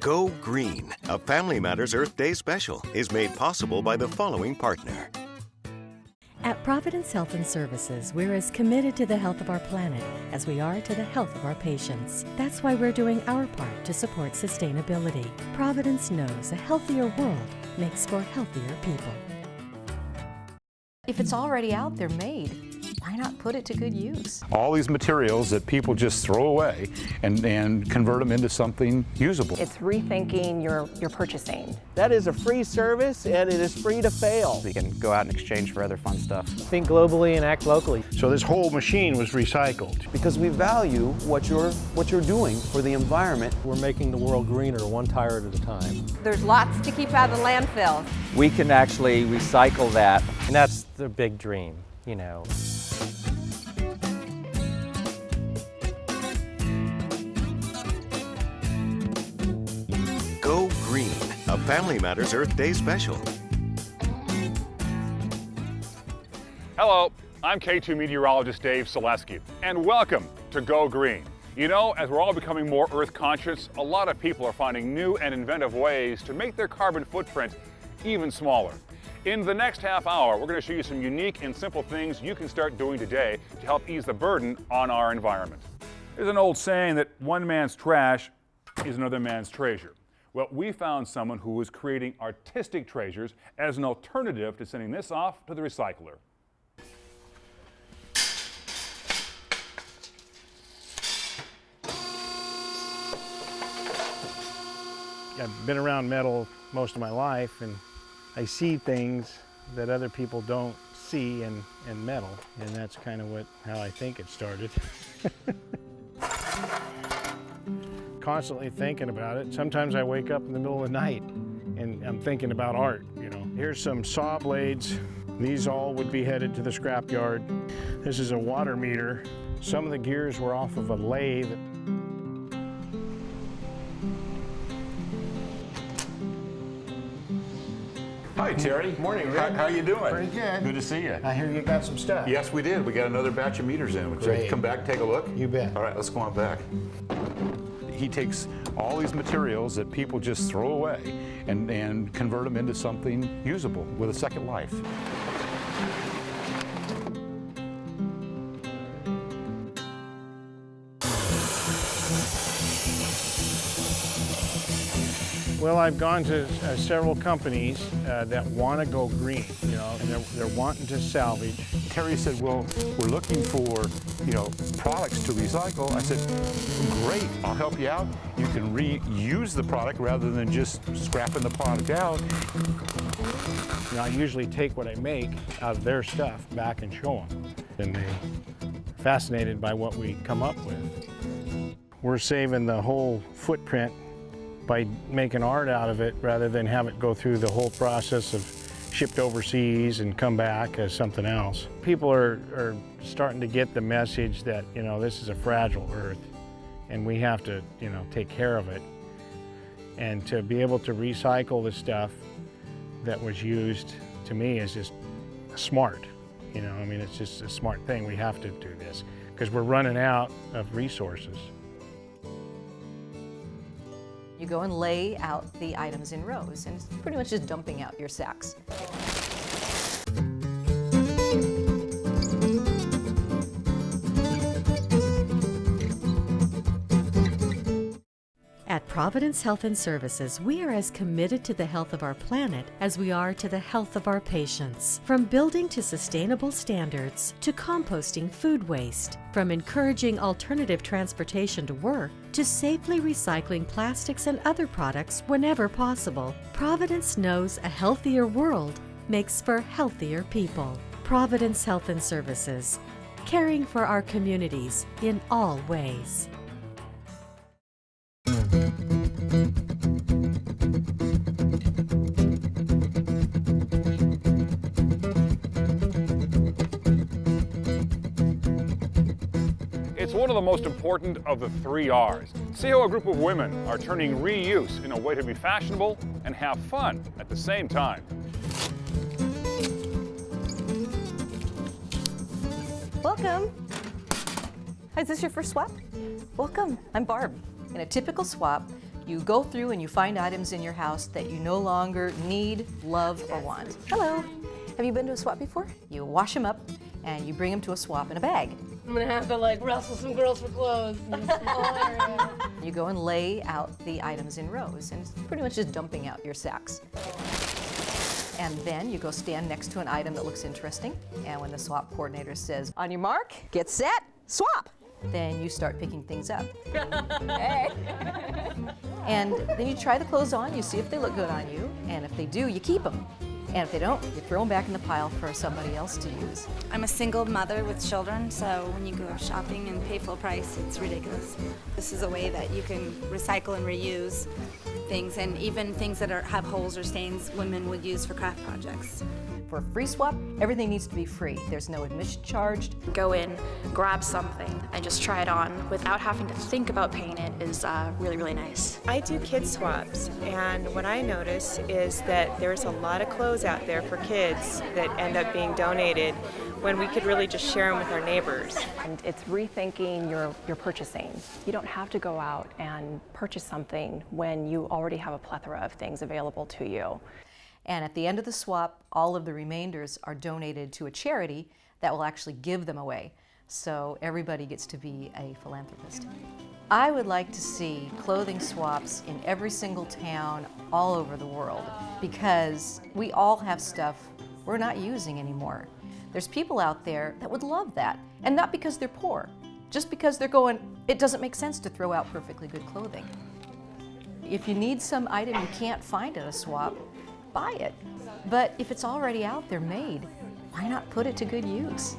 Go Green, a Family Matters Earth Day special, is made possible by the following partner. At Providence Health and Services, we're as committed to the health of our planet as we are to the health of our patients. That's why we're doing our part to support sustainability. Providence knows a healthier world makes for healthier people. If it's already out there made, why not put it to good use? All these materials that people just throw away and convert them into something usable. It's rethinking your purchasing. That is a free service, and it is free to fail. You can go out and exchange for other fun stuff. Think globally and act locally. So this whole machine was recycled. Because we value what you're doing for the environment. We're making the world greener one tire at a time. There's lots to keep out of the landfill. We can actually recycle that. And that's the big dream, you know. Go Green, a Family Matters Earth Day special. Hello, I'm KATU meteorologist Dave Selesky, and welcome to Go Green. You know, as we're all becoming more Earth conscious, a lot of people are finding new and inventive ways to make their carbon footprint even smaller. In the next half hour, we're going to show you some unique and simple things you can start doing today to help ease the burden on our environment. There's an old saying that one man's trash is another man's treasure. Well, we found someone who was creating artistic treasures as an alternative to sending this off to the recycler. I've been around metal most of my life, and I see things that other people don't see in metal, and that's kind of how I think it started. Constantly thinking about it. Sometimes I wake up in the middle of the night and I'm thinking about art, you know. Here's some saw blades. These all would be headed to the scrapyard. This is a water meter. Some of the gears were off of a lathe. Hi, Terry. Morning, Rick. How you doing? Pretty good. Good to see you. I hear you got some stuff. Yes, we did. We got another batch of meters in. Would you come back and take a look? You bet. All right, let's go on back. He takes all these materials that people just throw away and convert them into something usable with a second life. Well, I've gone to several companies that want to go green, you know, and they're wanting to salvage. Terry said, well, we're looking for, you know, products to recycle. I said, great, I'll help you out. You can reuse the product rather than just scrapping the product out. You know, I usually take what I make out of their stuff back and show them. And they're fascinated by what we come up with. We're saving the whole footprint by making art out of it rather than have it go through the whole process of shipped overseas and come back as something else. People are starting to get the message that, you know, this is a fragile earth and we have to, you know, take care of it. And to be able to recycle the stuff that was used, to me, is just smart. You know, I mean, it's just a smart thing. We have to do this because we're running out of resources. You go and lay out the items in rows, and it's pretty much just dumping out your sacks. At Providence Health and Services, we are as committed to the health of our planet as we are to the health of our patients. From building to sustainable standards, to composting food waste, from encouraging alternative transportation to work, to safely recycling plastics and other products whenever possible, Providence knows a healthier world makes for healthier people. Providence Health and Services, caring for our communities in all ways. It's one of the most important of the 3 R's. See how a group of women are turning reuse in a way to be fashionable and have fun at the same time. Welcome. Hi, is this your first swap? Welcome. I'm Barb. In a typical swap, You go through and you find items in your house that you no longer need, love, or want. Hello. Have you been to a swap before? You wash them up and you bring them to a swap in a bag. I'm gonna have to like wrestle some girls for clothes in this small area. You go and lay out the items in rows, and it's pretty much just dumping out your sacks. And then you go stand next to an item that looks interesting, and when the swap coordinator says, on your mark, get set, swap, then you start picking things up. Hey. And then you try the clothes on, you see if they look good on you, and if they do, you keep them. And if they don't, you throw them back in the pile for somebody else to use. I'm a single mother with children, so when you go shopping and pay full price, it's ridiculous. This is a way that you can recycle and reuse things, and even things that have holes or stains women would use for craft projects. For a free swap, everything needs to be free. There's no admission charged. Go in, grab something, and just try it on without having to think about paying it is really, really nice. I do kid swaps, and what I notice is that there's a lot of clothes out there for kids that end up being donated when we could really just share them with our neighbors. And it's rethinking your purchasing. You don't have to go out and purchase something when you already have a plethora of things available to you. And at the end of the swap, all of the remainders are donated to a charity that will actually give them away. So everybody gets to be a philanthropist. I would like to see clothing swaps in every single town all over the world, because we all have stuff we're not using anymore. There's people out there that would love that, and not because they're poor, just because they're going, it doesn't make sense to throw out perfectly good clothing. If you need some item you can't find at a swap, buy it. But if it's already out there made, why not put it to good use?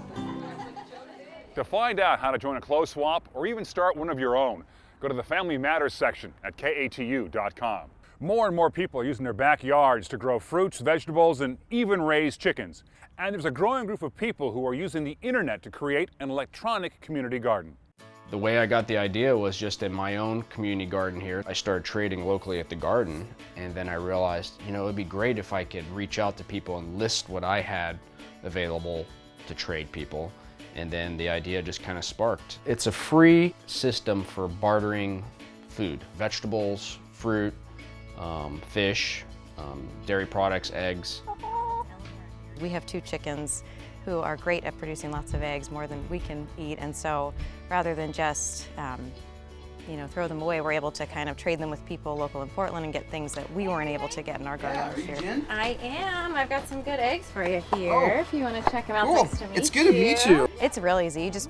To find out how to join a clothes swap or even start one of your own, go to the Family Matters section at KATU.com. More and more people are using their backyards to grow fruits, vegetables, and even raise chickens. And there's a growing group of people who are using the internet to create an electronic community garden. The way I got the idea was just in my own community garden here. I started trading locally at the garden, and then I realized, you know, it'd be great if I could reach out to people and list what I had available to trade people. And then the idea just kind of sparked. It's a free system for bartering food, vegetables, fruit, fish, dairy products, eggs. We have 2 chickens who are great at producing lots of eggs, more than we can eat, and so rather than just throw them away, we're able to kind of trade them with people local in Portland and get things that we weren't able to get in our garden this year. I am. I've got some good eggs for you here. If you want to check them out. Cool. Nice to meet It's good to meet you. It's real easy. You just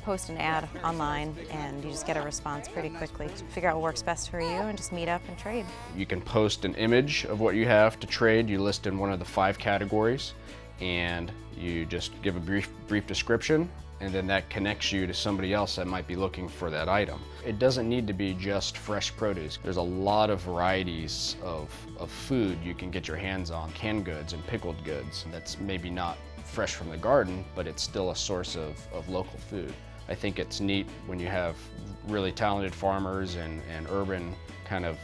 post an ad online and you just get a response pretty quickly. Figure out what works best for you and just meet up and trade. You can post an image of what you have to trade. You list in one of the 5 categories, and you just give a brief description, and then that connects you to somebody else that might be looking for that item. It doesn't need to be just fresh produce. There's a lot of varieties of food you can get your hands on, canned goods and pickled goods. That's maybe not fresh from the garden, but it's still a source of local food. I think it's neat when you have really talented farmers and urban kind of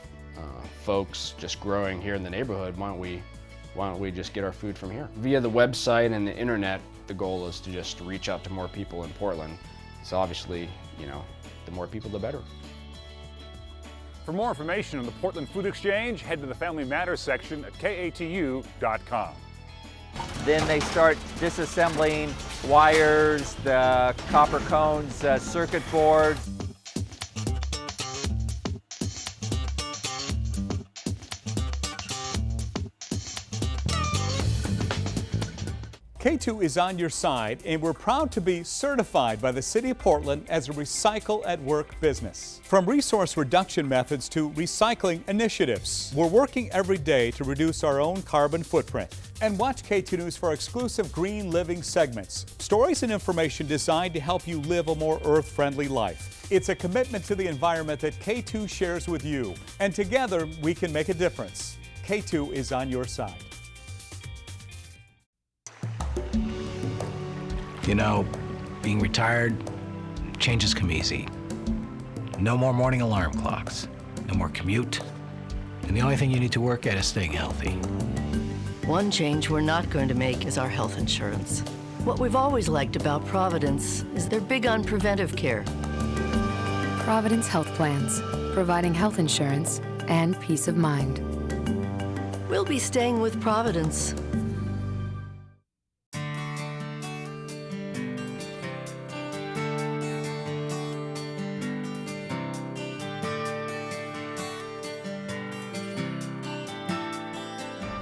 folks just growing here in the neighborhood. Why don't we just get our food from here? Via the website and the internet, the goal is to just reach out to more people in Portland. So obviously, the more people, the better. For more information on the Portland Food Exchange, head to the Family Matters section at KATU.com. Then they start disassembling wires, the copper cones, circuit boards. KATU is on your side, and we're proud to be certified by the City of Portland as a Recycle at Work business. From resource reduction methods to recycling initiatives, we're working every day to reduce our own carbon footprint. And watch KATU News for exclusive Green Living segments, stories and information designed to help you live a more earth-friendly life. It's a commitment to the environment that KATU shares with you, and together we can make a difference. KATU is on your side. You know, being retired, changes come easy. No more morning alarm clocks, no more commute, and the only thing you need to work at is staying healthy. One change we're not going to make is our health insurance. What we've always liked about Providence is they're big on preventive care. Providence Health Plans. providing health insurance and peace of mind. We'll be staying with Providence.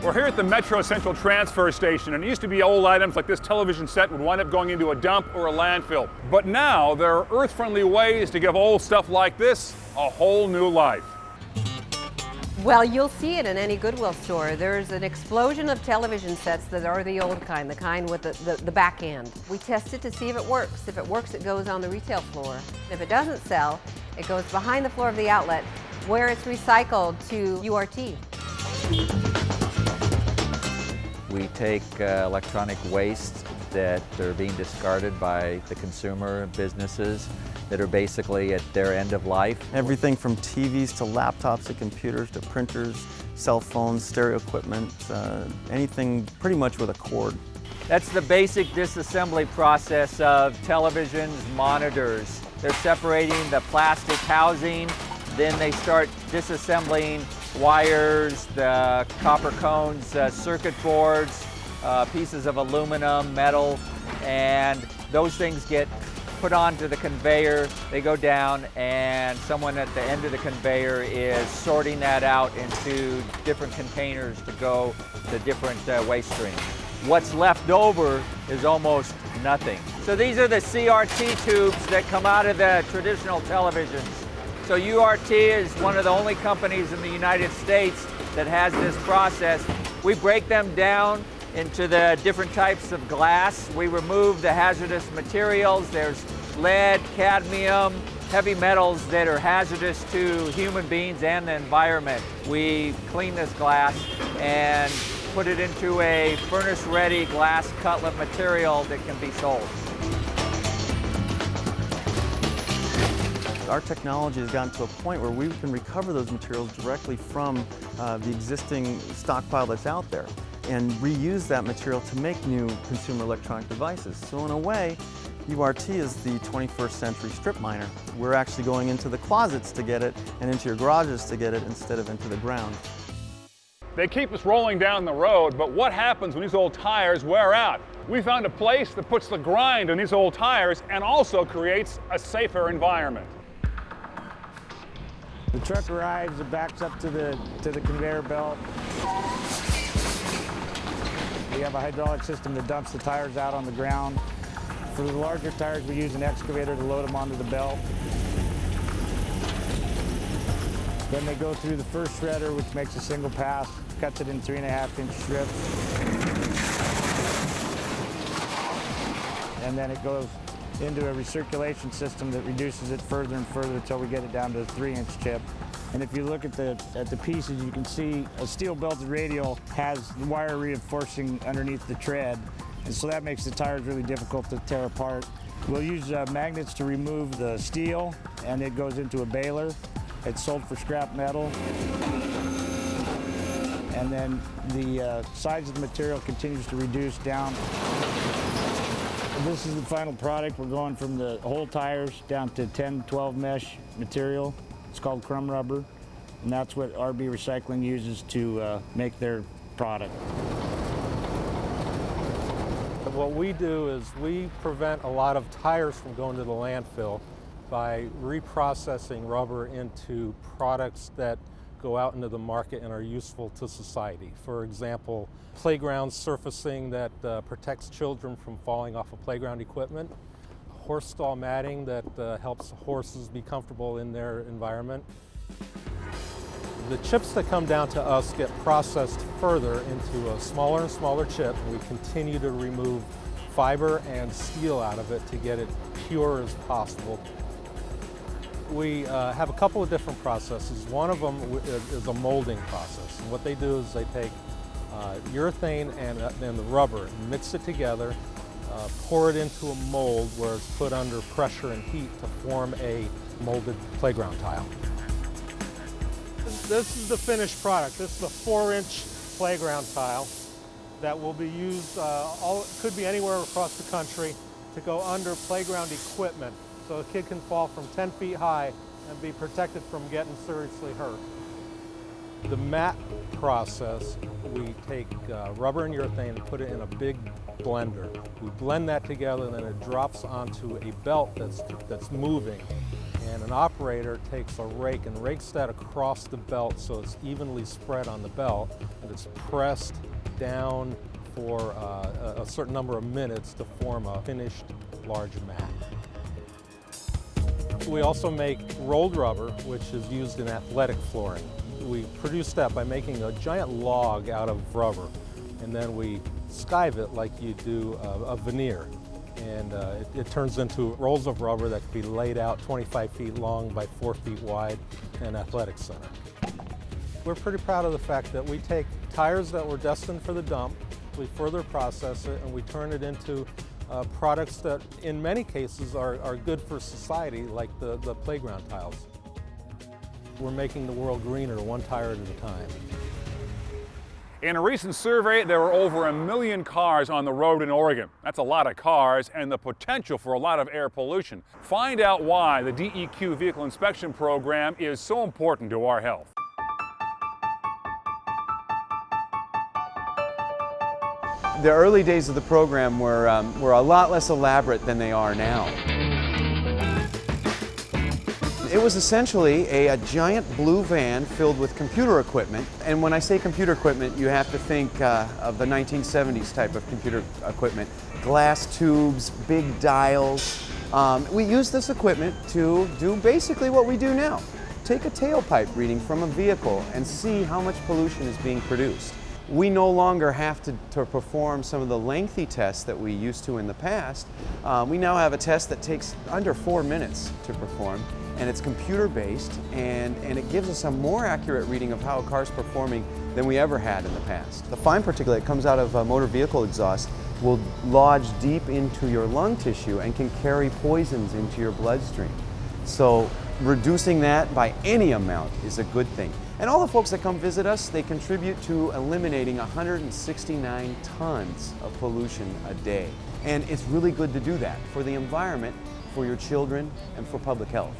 We're here at the Metro Central Transfer Station, and it used to be old items like this television set would wind up going into a dump or a landfill. But now there are earth-friendly ways to give old stuff like this a whole new life. Well, you'll see it in any Goodwill store. There's an explosion of television sets that are the old kind, the kind with the back end. We test it to see if it works. If it works, it goes on the retail floor. If it doesn't sell, it goes behind the floor of the outlet where it's recycled to URT. We take electronic waste that are being discarded by the consumer businesses that are basically at their end of life. Everything from TVs to laptops to computers to printers, cell phones, stereo equipment, anything pretty much with a cord. That's the basic disassembly process of televisions, monitors. They're separating the plastic housing, then they start disassembling wires, the copper cones, circuit boards, pieces of aluminum, metal, and those things get put onto the conveyor. They go down, and someone at the end of the conveyor is sorting that out into different containers to go to different waste streams. What's left over is almost nothing. So these are the CRT tubes that come out of the traditional televisions. So URT is one of the only companies in the United States that has this process. We break them down into the different types of glass. We remove the hazardous materials. There's lead, cadmium, heavy metals that are hazardous to human beings and the environment. We clean this glass and put it into a furnace-ready glass cutlet material that can be sold. Our technology has gotten to a point where we can recover those materials directly from the existing stockpile that's out there and reuse that material to make new consumer electronic devices. So in a way, URT is the 21st century strip miner. We're actually going into the closets to get it and into your garages to get it instead of into the ground. They keep us rolling down the road, but what happens when these old tires wear out? We found a place that puts the grind on these old tires and also creates a safer environment. The truck arrives, it backs up to the conveyor belt. We have a hydraulic system that dumps the tires out on the ground. For the larger tires, we use an excavator to load them onto the belt. Then they go through the first shredder, which makes a single pass, cuts it in 3.5-inch strips. And then it goes into a recirculation system that reduces it further and further until we get it down to a 3-inch chip. And if you look at the pieces, you can see a steel belted radial has wire reinforcing underneath the tread. And so that makes the tires really difficult to tear apart. We'll use magnets to remove the steel, and it goes into a baler. It's sold for scrap metal. And then the size of the material continues to reduce down. This is the final product. We're going from the whole tires down to 10-12 mesh material. It's called crumb rubber, and that's what RB Recycling uses to make their product. What we do is we prevent a lot of tires from going to the landfill by reprocessing rubber into products that go out into the market and are useful to society. For example, playground surfacing that protects children from falling off of playground equipment, horse stall matting that helps horses be comfortable in their environment. The chips that come down to us get processed further into a smaller and smaller chip. We continue to remove fiber and steel out of it to get it pure as possible. We have a couple of different processes. One of them is a molding process. And what they do is they take urethane and the rubber, mix it together, pour it into a mold where it's put under pressure and heat to form a molded playground tile. This is the finished product. This is a 4-inch playground tile that will be used, could be anywhere across the country, to go under playground equipment. So a kid can fall from 10 feet high and be protected from getting seriously hurt. The mat process, we take rubber and urethane and put it in a big blender. We blend that together and then it drops onto a belt that's moving. And an operator takes a rake and rakes that across the belt so it's evenly spread on the belt, and it's pressed down for a certain number of minutes to form a finished large mat. We also make rolled rubber, which is used in athletic flooring. We produce that by making a giant log out of rubber, and then we skive it like you do a veneer. And it turns into rolls of rubber that can be laid out 25 feet long by 4 feet wide in an athletic center. We're pretty proud of the fact that we take tires that were destined for the dump, we further process it, and we turn it into products that in many cases are good for society, like the playground tiles. We're making the world greener one tire at a time. In a recent survey, there were over 1 million cars on the road in Oregon. That's a lot of cars and the potential for a lot of air pollution. Find out why the DEQ Vehicle Inspection Program is so important to our health. The early days of the program were a lot less elaborate than they are now. It was essentially a giant blue van filled with computer equipment. And when I say computer equipment, you have to think of the 1970s type of computer equipment. Glass tubes, big dials. We used this equipment to do basically what we do now. Take a tailpipe reading from a vehicle and see how much pollution is being produced. We no longer have to perform some of the lengthy tests that we used to in the past. We now have a test that takes under 4 minutes to perform, and it's computer-based, and it gives us a more accurate reading of how a car is performing than we ever had in the past. The fine particulate comes out of motor vehicle exhaust will lodge deep into your lung tissue and can carry poisons into your bloodstream. So reducing that by any amount is a good thing. And all the folks that come visit us, they contribute to eliminating 169 tons of pollution a day. And it's really good to do that for the environment, for your children, and for public health.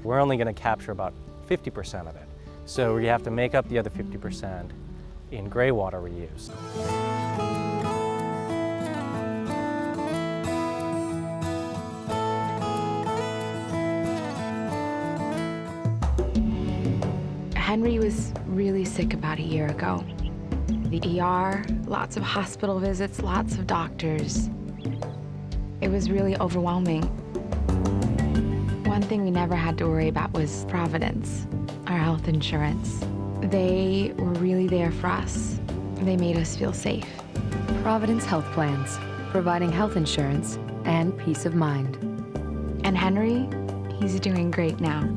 We're only going to capture about 50% of it. So you have to make up the other 50% in gray water reuse. Henry was really sick about a year ago. The ER, lots of hospital visits, lots of doctors. It was really overwhelming. One thing we never had to worry about was Providence, our health insurance. They were really there for us. They made us feel safe. Providence Health Plans, providing health insurance and peace of mind. And Henry, he's doing great now.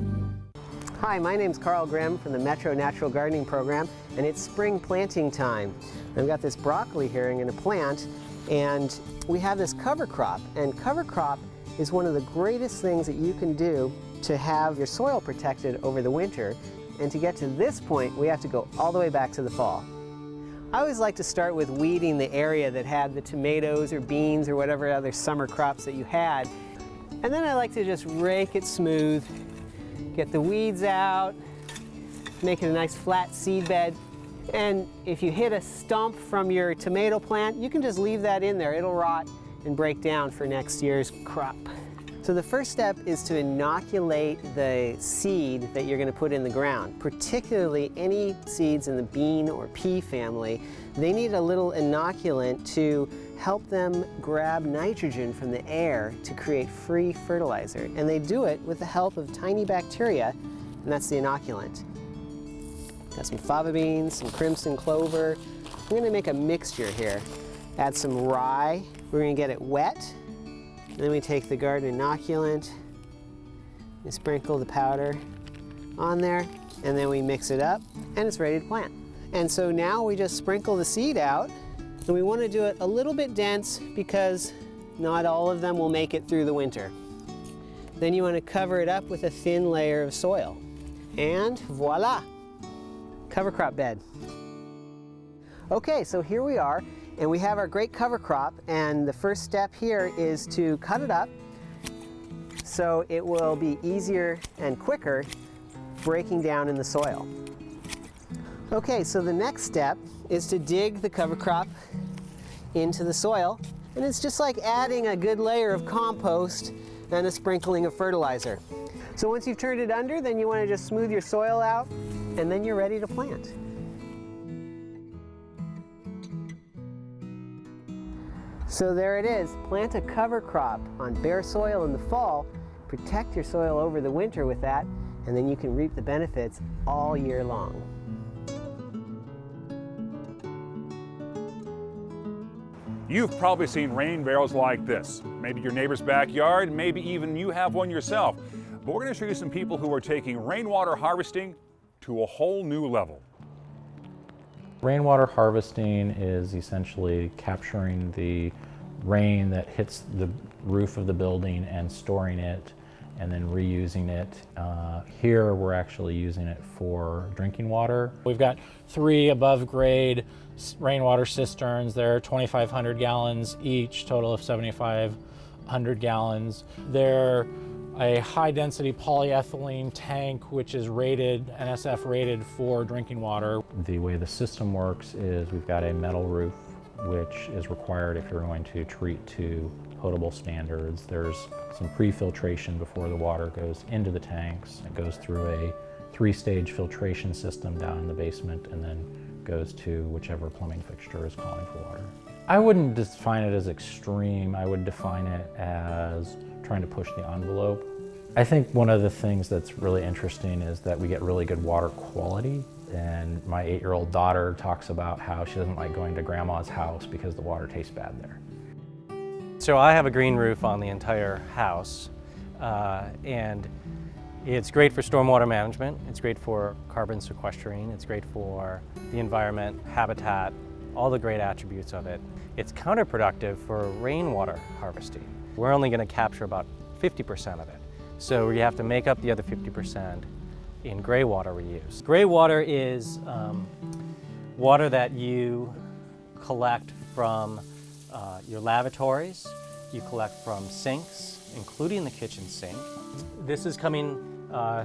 Hi, my name's Carl Grimm from the Metro Natural Gardening Program, and it's spring planting time. I've got this broccoli here I'm going to plant, and we have this cover crop, and cover crop is one of the greatest things that you can do to have your soil protected over the winter. And to get to this point, we have to go all the way back to the fall. I always like to start with weeding the area that had the tomatoes or beans or whatever other summer crops that you had. And then I like to just rake it smooth, get the weeds out, make it a nice flat seed bed. And if you hit a stump from your tomato plant, you can just leave that in there. It'll rot and break down for next year's crop. So the first step is to inoculate the seed that you're going to put in the ground, particularly any seeds in the bean or pea family. They need a little inoculant to help them grab nitrogen from the air to create free fertilizer. And they do it with the help of tiny bacteria, and that's the inoculant. Got some fava beans, some crimson clover. I'm going to make a mixture here. Add some rye. We're going to get it wet. Then we take the garden inoculant, we sprinkle the powder on there, and then we mix it up, and it's ready to plant. And so now we just sprinkle the seed out, and we want to do it a little bit dense because not all of them will make it through the winter. Then you want to cover it up with a thin layer of soil. And voila, cover crop bed. Okay, so here we are. And we have our great cover crop, and the first step here is to cut it up so it will be easier and quicker breaking down in the soil. Okay, so the next step is to dig the cover crop into the soil, and it's just like adding a good layer of compost and a sprinkling of fertilizer. So once you've turned it under, then you want to just smooth your soil out, and then you're ready to plant. So there it is. Plant a cover crop on bare soil in the fall, protect your soil over the winter with that, and then you can reap the benefits all year long. You've probably seen rain barrels like this. Maybe your neighbor's backyard, maybe even you have one yourself. But we're going to show you some people who are taking rainwater harvesting to a whole new level. Rainwater harvesting is essentially capturing the rain that hits the roof of the building and storing it and then reusing it. Here we're actually using it for drinking water. We've got 3 above grade rainwater cisterns. They're 2,500 gallons each, total of 7,500 gallons. They're a high density polyethylene tank which is rated, NSF rated for drinking water. The way the system works is we've got a metal roof which is required if you're going to treat to potable standards. There's some pre-filtration before the water goes into the tanks. It goes through a 3-stage filtration system down in the basement and then goes to whichever plumbing fixture is calling for water. I wouldn't define it as extreme. I would define it as trying to push the envelope. I think one of the things that's really interesting is that we get really good water quality. And my 8-year-old daughter talks about how she doesn't like going to grandma's house because the water tastes bad there. So I have a green roof on the entire house, and it's great for stormwater management, it's great for carbon sequestering, it's great for the environment, habitat, all the great attributes of it. It's counterproductive for rainwater harvesting. We're only going to capture about 50% of it. So you have to make up the other 50% in gray water reuse. Gray water is water that you collect from your lavatories, you collect from sinks, including the kitchen sink. This is coming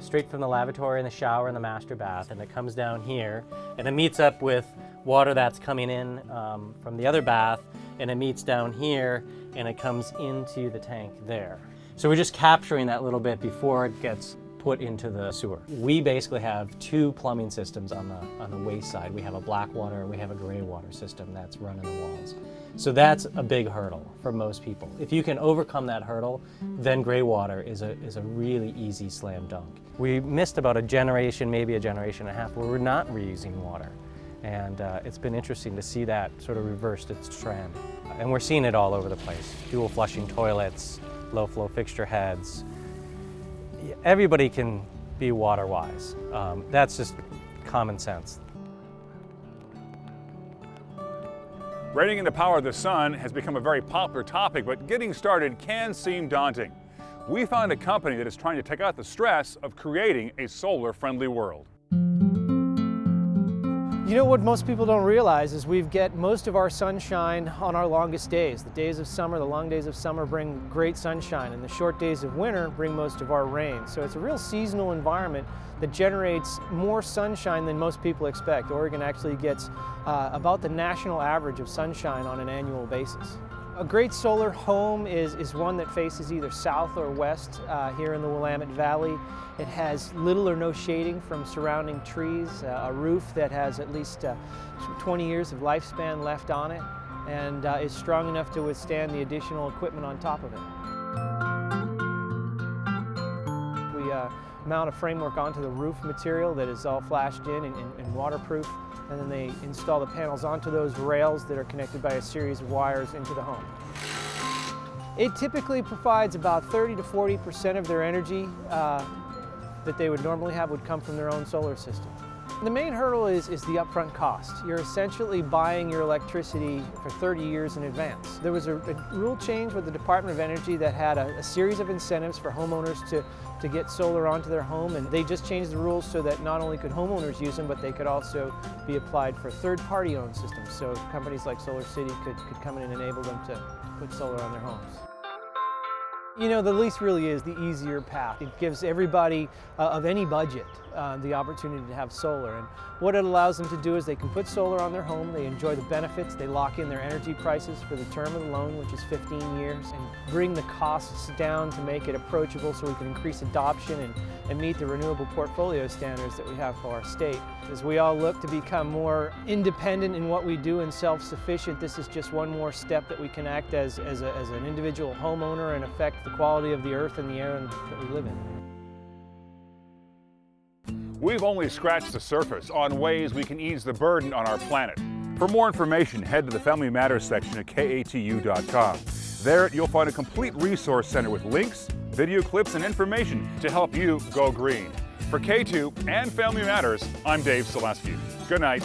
straight from the lavatory and the shower and the master bath, and it comes down here and it meets up with water that's coming in from the other bath, and it meets down here and it comes into the tank there. So we're just capturing that little bit before it gets put into the sewer. We basically have 2 plumbing systems on the waste side. We have a black water and we have a gray water system that's running the walls. So that's a big hurdle for most people. If you can overcome that hurdle, then gray water is a really easy slam dunk. We missed about a generation, maybe a generation and a half, where we're not reusing water. And it's been interesting to see that sort of reversed its trend. And we're seeing it all over the place. Dual flushing toilets, low flow fixture heads. Everybody can be water wise. That's just common sense. Raining in the power of the sun has become a very popular topic, but getting started can seem daunting. We found a company that is trying to take out the stress of creating a solar-friendly world. You know what most people don't realize is we get most of our sunshine on our longest days. The days of summer, the long days of summer bring great sunshine, and the short days of winter bring most of our rain. So it's a real seasonal environment that generates more sunshine than most people expect. Oregon actually gets about the national average of sunshine on an annual basis. A great solar home is one that faces either south or west here in the Willamette Valley. It has little or no shading from surrounding trees, a roof that has at least 20 years of lifespan left on it, and is strong enough to withstand the additional equipment on top of it. We mount a framework onto the roof material that is all flashed in and waterproof, and then they install the panels onto those rails that are connected by a series of wires into the home. It typically provides about 30 to 40% of their energy that they would normally have would come from their own solar system. The main hurdle is the upfront cost. You're essentially buying your electricity for 30 years in advance. There was a rule change with the Department of Energy that had a series of incentives for homeowners to get solar onto their home, and they just changed the rules so that not only could homeowners use them, but they could also be applied for third-party owned systems. So companies like Solar City could come in and enable them to put solar on their homes. You know, the lease really is the easier path. It gives everybody of any budget the opportunity to have solar. And what it allows them to do is they can put solar on their home, they enjoy the benefits, they lock in their energy prices for the term of the loan, which is 15 years, and bring the costs down to make it approachable so we can increase adoption and meet the renewable portfolio standards that we have for our state. As we all look to become more independent in what we do and self-sufficient, this is just one more step that we can act as an individual homeowner and affect the quality of the earth and the air that we live in. We've only scratched the surface on ways we can ease the burden on our planet. For more information, head to the Family Matters section at KATU.com. There, you'll find a complete resource center with links, video clips, and information to help you go green. For K2 and Family Matters, I'm Dave Selesky. Good night.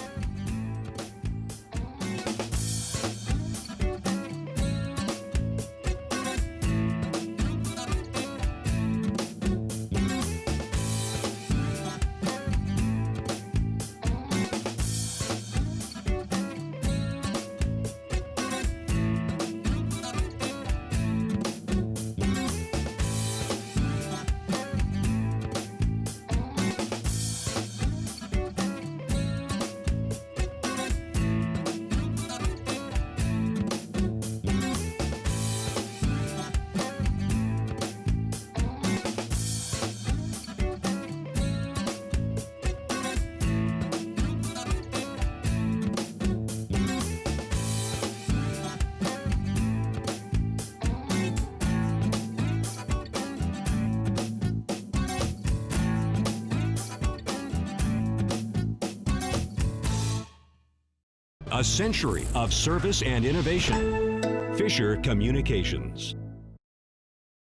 A century of service and innovation. Fisher Communications.